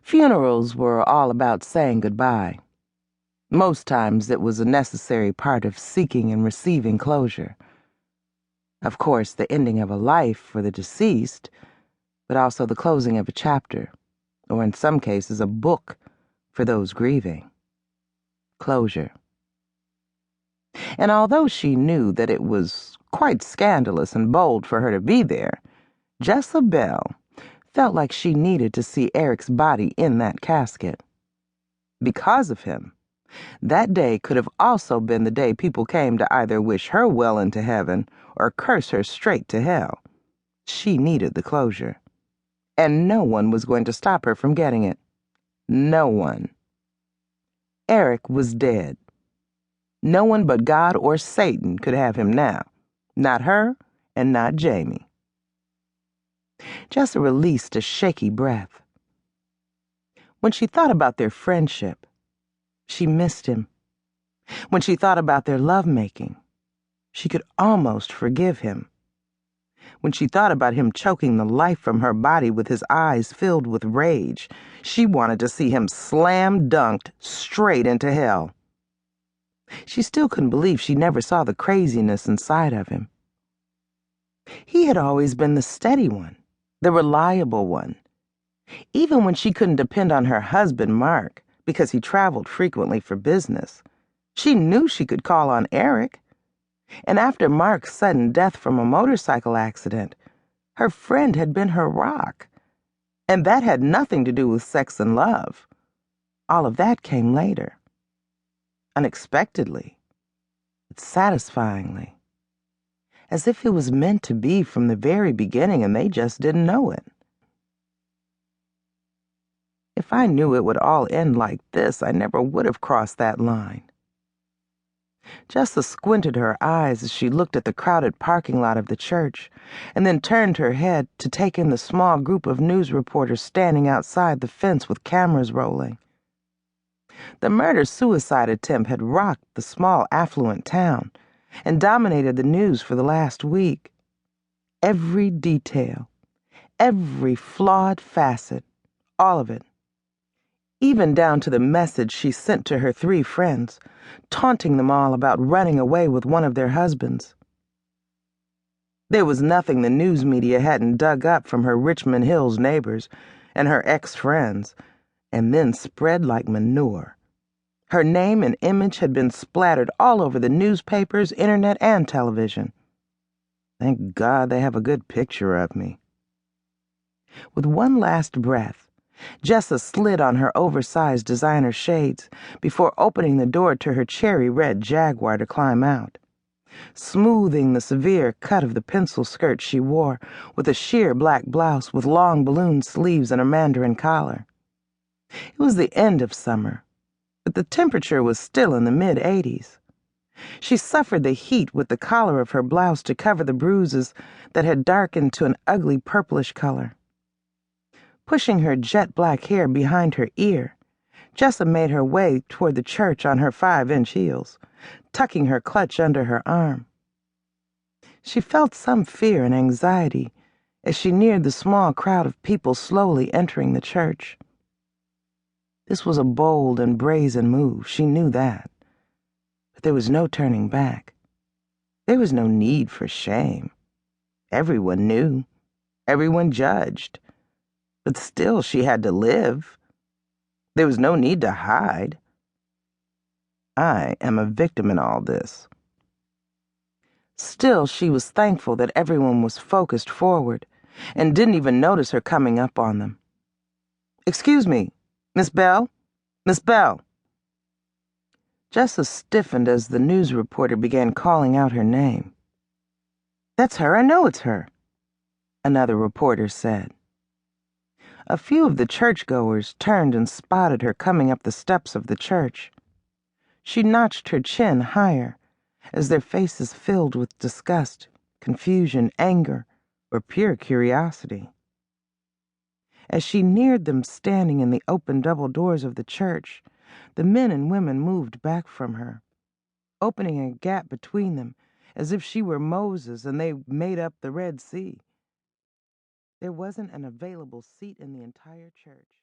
Funerals were all about saying goodbye. Most times it was a necessary part of seeking and receiving closure. Of course, the ending of a life for the deceased, but also the closing of a chapter, or in some cases a book for those grieving. Closure. And although she knew that it was quite scandalous and bold for her to be there, Jessa Bell felt like she needed to see Eric's body in that casket. Because of him, that day could have also been the day people came to either wish her well into heaven or curse her straight to hell. She needed the closure. And no one was going to stop her from getting it. No one. Eric was dead. No one but God or Satan could have him now. Not her and not Jamie. Jessa released a shaky breath. When she thought about their friendship, she missed him. When she thought about their lovemaking, she could almost forgive him. When she thought about him choking the life from her body with his eyes filled with rage, she wanted to see him slam-dunked straight into hell. She still couldn't believe she never saw the craziness inside of him. He had always been the steady one, the reliable one. Even when she couldn't depend on her husband, Mark, because he traveled frequently for business, she knew she could call on Eric. And after Mark's sudden death from a motorcycle accident, her friend had been her rock. And that had nothing to do with sex and love. All of that came later. Unexpectedly, but satisfyingly. As if it was meant to be from the very beginning and they just didn't know it. If I knew it would all end like this, I never would have crossed that line. Jessa squinted her eyes as she looked at the crowded parking lot of the church, and then turned her head to take in the small group of news reporters standing outside the fence with cameras rolling. The murder-suicide attempt had rocked the small, affluent town and dominated the news for the last week. Every detail, every flawed facet, all of it. Even down to the message she sent to her 3 friends, taunting them all about running away with one of their husbands. There was nothing the news media hadn't dug up from her Richmond Hills neighbors and her ex-friends, and then spread like manure. Her name and image had been splattered all over the newspapers, internet, and television. Thank God they have a good picture of me. With one last breath, Jessa slid on her oversized designer shades before opening the door to her cherry-red Jaguar to climb out, smoothing the severe cut of the pencil skirt she wore with a sheer black blouse with long balloon sleeves and a mandarin collar. It was the end of summer, but the temperature was still in the mid-80s. She suffered the heat with the collar of her blouse to cover the bruises that had darkened to an ugly purplish color. Pushing her jet-black hair behind her ear, Jessa made her way toward the church on her 5-inch heels, tucking her clutch under her arm. She felt some fear and anxiety as she neared the small crowd of people slowly entering the church. This was a bold and brazen move, she knew that. But there was no turning back. There was no need for shame. Everyone knew. Everyone judged. But still she had to live. There was no need to hide. I am a victim in all this. Still, she was thankful that everyone was focused forward and didn't even notice her coming up on them. "Excuse me, Miss Bell? Miss Bell!" Jessa stiffened as the news reporter began calling out her name. "That's her, I know it's her," another reporter said. A few of the churchgoers turned and spotted her coming up the steps of the church. She notched her chin higher as their faces filled with disgust, confusion, anger, or pure curiosity. As she neared them standing in the open double doors of the church, the men and women moved back from her, opening a gap between them as if she were Moses and they made up the Red Sea. There wasn't an available seat in the entire church.